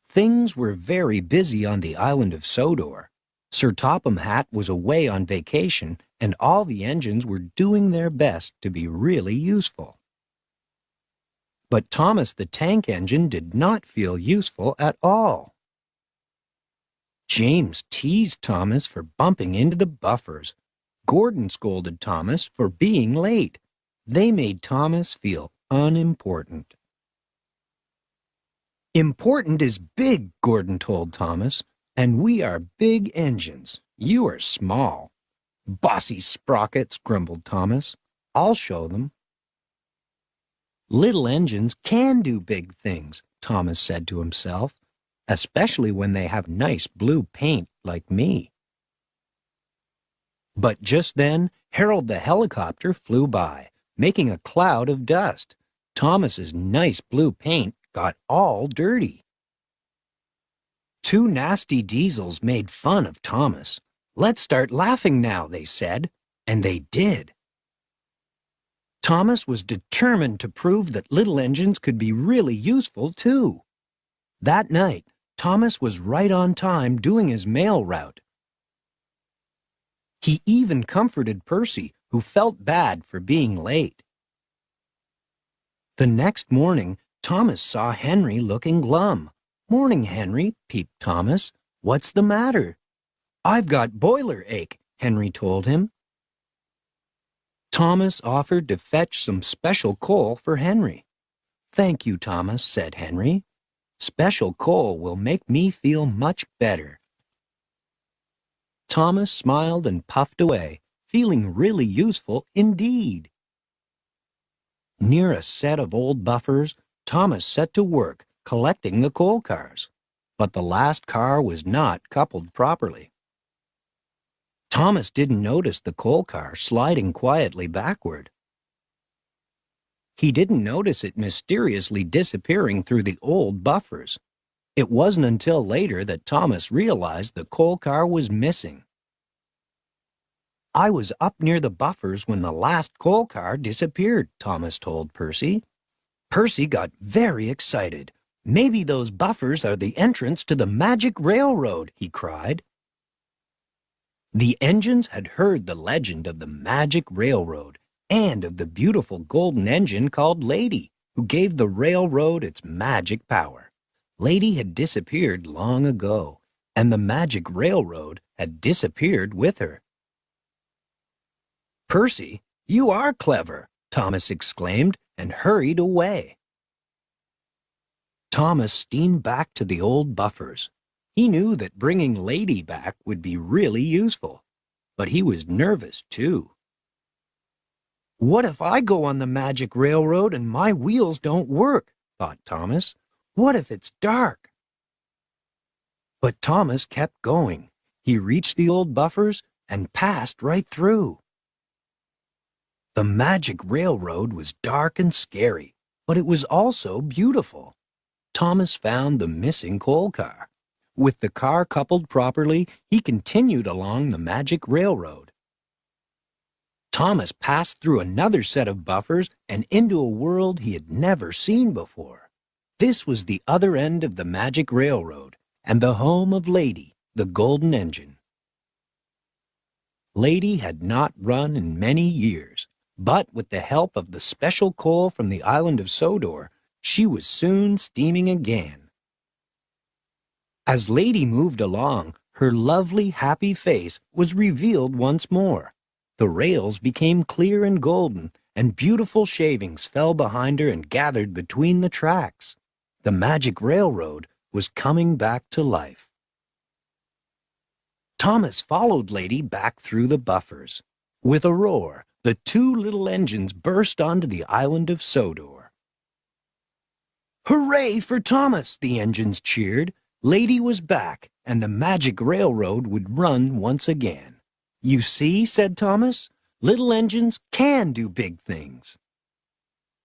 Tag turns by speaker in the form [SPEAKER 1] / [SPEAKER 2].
[SPEAKER 1] Things were very busy on the island of Sodor. Sir Topham Hatt was away on vacation, and all the engines were doing their best to be really useful. But Thomas the Tank Engine did not feel useful at all. James teased Thomas for bumping into the buffers. Gordon scolded Thomas for being late. They made Thomas feel unimportant. "Important is big," Gordon told Thomas, "and we are big engines. You are small." "Bossy sprockets," grumbled Thomas. "I'll show them." "Little engines can do big things," Thomas said to himself, "especially when they have nice blue paint like me." But just then, Harold the helicopter flew by, making a cloud of dust. Thomas's nice blue paint got all dirty. Two nasty diesels made fun of Thomas. "Let's start laughing now," they said, and they did. Thomas was determined to prove that little engines could be really useful, too. That night, Thomas was right on time doing his mail route. He even comforted Percy, who felt bad for being late. The next morning, Thomas saw Henry looking glum. "Morning, Henry," peeped Thomas. "What's the matter?" "I've got boiler ache," Henry told him. Thomas offered to fetch some special coal for Henry. "Thank you, Thomas," said Henry. "Special coal will make me feel much better." Thomas smiled and puffed away, feeling really useful indeed. Near a set of old buffers, Thomas set to work collecting the coal cars, but the last car was not coupled properly. Thomas didn't notice the coal car sliding quietly backward. He didn't notice it mysteriously disappearing through the old buffers. It wasn't until later that Thomas realized the coal car was missing. "I was up near the buffers when the last coal car disappeared," Thomas told Percy. Percy got very excited. "Maybe those buffers are the entrance to the magic railroad," he cried. The engines had heard the legend of the magic railroad and of the beautiful golden engine called Lady, who gave the railroad its magic power. Lady had disappeared long ago, and the magic railroad had disappeared with her. "Percy, you are clever," Thomas exclaimed and hurried away. Thomas steamed back to the old buffers. He knew that bringing Lady back would be really useful, but he was nervous too. "What if I go on the magic railroad and my wheels don't work?" thought Thomas. "What if it's dark?" But Thomas kept going. He reached the old buffers and passed right through. The magic railroad was dark and scary, but it was also beautiful. Thomas found the missing coal car. With the car coupled properly, he continued along the magic railroad. Thomas passed through another set of buffers and into a world he had never seen before. This was the other end of the magic railroad and the home of Lady, the golden engine. Lady had not run in many years, but with the help of the special coal from the island of Sodor, she was soon steaming again. As Lady moved along, her lovely, happy face was revealed once more. The rails became clear and golden, and beautiful shavings fell behind her and gathered between the tracks. The magic railroad was coming back to life. Thomas followed Lady back through the buffers. With a roar, the two little engines burst onto the island of Sodor. "Hooray for Thomas!" the engines cheered. Lady was back, and the magic railroad would run once again. "You see," said Thomas, "little engines can do big things."